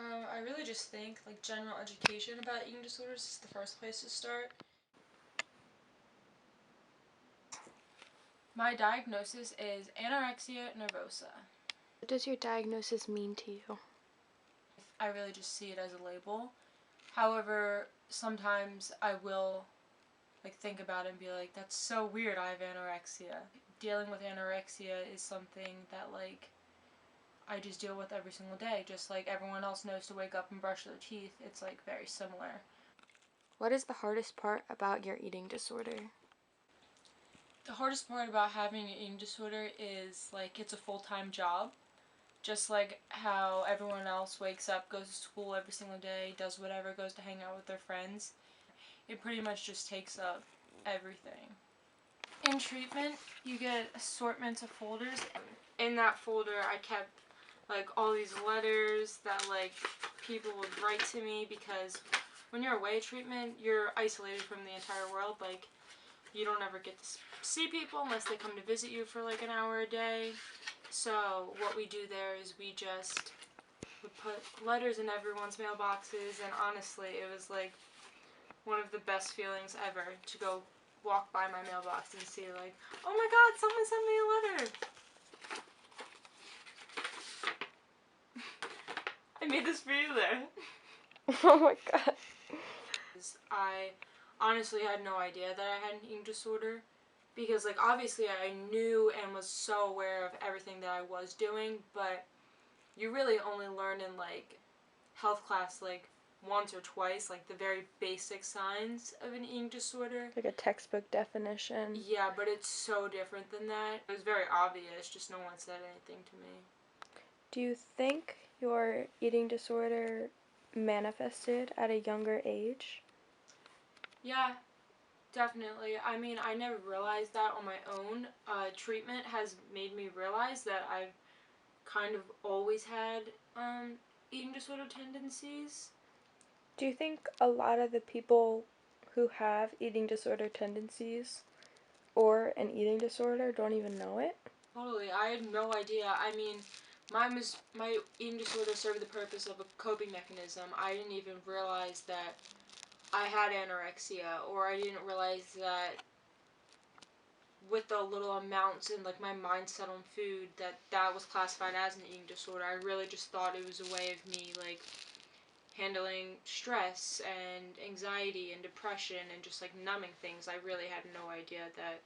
I really just think like general education about eating disorders is the first place to start. My diagnosis is anorexia nervosa. What does your diagnosis mean to you? I really just see it as a label. However, sometimes I will think about it and be like, that's so weird, I have anorexia. Dealing with anorexia is something that I just deal with every single day. Just like everyone else knows to wake up and brush their teeth, it's very similar. What is the hardest part about your eating disorder? The hardest part about having an eating disorder is it's a full-time job. Just like how everyone else wakes up, goes to school every single day, does whatever, goes to hang out with their friends. It pretty much just takes up everything. In treatment, you get assortments of folders. In that folder, I kept all these letters that people would write to me, because when you're away at treatment, you're isolated from the entire world. You don't ever get to see people unless they come to visit you for an hour a day. So what we do there is we just would put letters in everyone's mailboxes, and honestly, it was one of the best feelings ever to go walk by my mailbox and see oh my god, someone sent me a letter. I made this for you there. Oh my god. I honestly had no idea that I had an eating disorder, because obviously I knew and was so aware of everything that I was doing, but you really only learn in health class once or twice the very basic signs of an eating disorder. Like a textbook definition. Yeah, but it's so different than that. It was very obvious, just no one said anything to me. Do you think your eating disorder manifested at a younger age? Yeah, definitely. I mean, I never realized that on my own. Treatment has made me realize that I've kind of always had eating disorder tendencies. Do you think a lot of the people who have eating disorder tendencies or an eating disorder don't even know it? Totally, I had no idea. I mean, my eating disorder served the purpose of a coping mechanism. I didn't even realize that I had anorexia, or I didn't realize that with the little amounts and my mindset on food that was classified as an eating disorder. I really just thought it was a way of me handling stress and anxiety and depression and just numbing things. I really had no idea that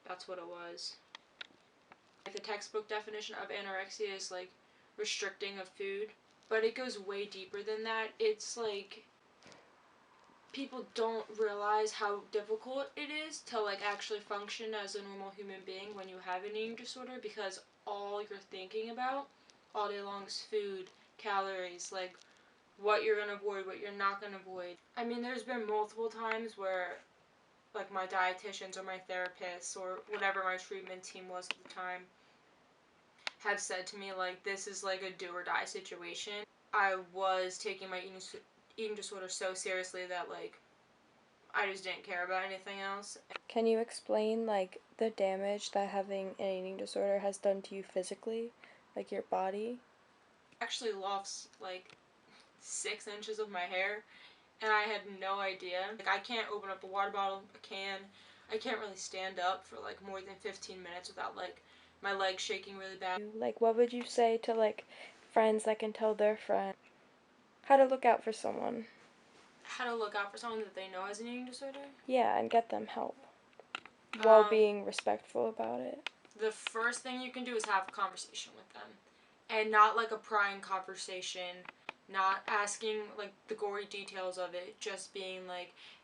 that's what it was. The textbook definition of anorexia is restricting of food, but it goes way deeper than that. It's people don't realize how difficult it is to actually function as a normal human being when you have an eating disorder, because all you're thinking about all day long is food, calories, what you're gonna avoid, what you're not gonna avoid. I mean, there's been multiple times where my dietitians or my therapists or whatever my treatment team was at the time have said to me this is a do or die situation. I was taking my eating disorder so seriously that I just didn't care about anything else. Can you explain the damage that having an eating disorder has done to you physically, like your body? I actually lost 6 inches of my hair, and I had no idea. I can't open up a water bottle, a can. I can't really stand up for more than 15 minutes without my legs shaking really bad. What would you say to friends that can tell their friend how to look out for someone? How to look out for someone that they know has an eating disorder? Yeah, and get them help while being respectful about it. The first thing you can do is have a conversation with them, and not a prying conversation, not asking the gory details of it, just being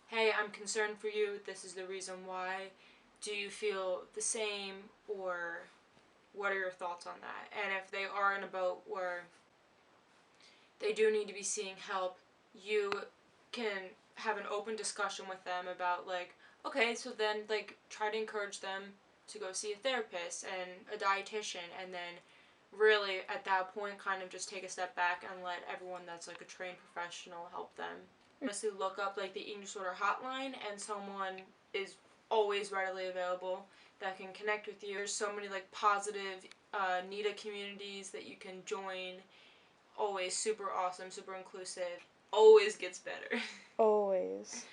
hey, I'm concerned for you, this is the reason why, do you feel the same, or what are your thoughts on that? And if they are in a boat where they do need to be seeking help, you can have an open discussion with them about okay, so then try to encourage them to go see a therapist and a dietitian, and then really at that point kind of just take a step back and let everyone that's a trained professional help them. Honestly, look up the eating disorder hotline, and someone is always readily available that can connect with you. There's so many positive NIDA communities that you can join, always super awesome, super inclusive, always gets better. Always.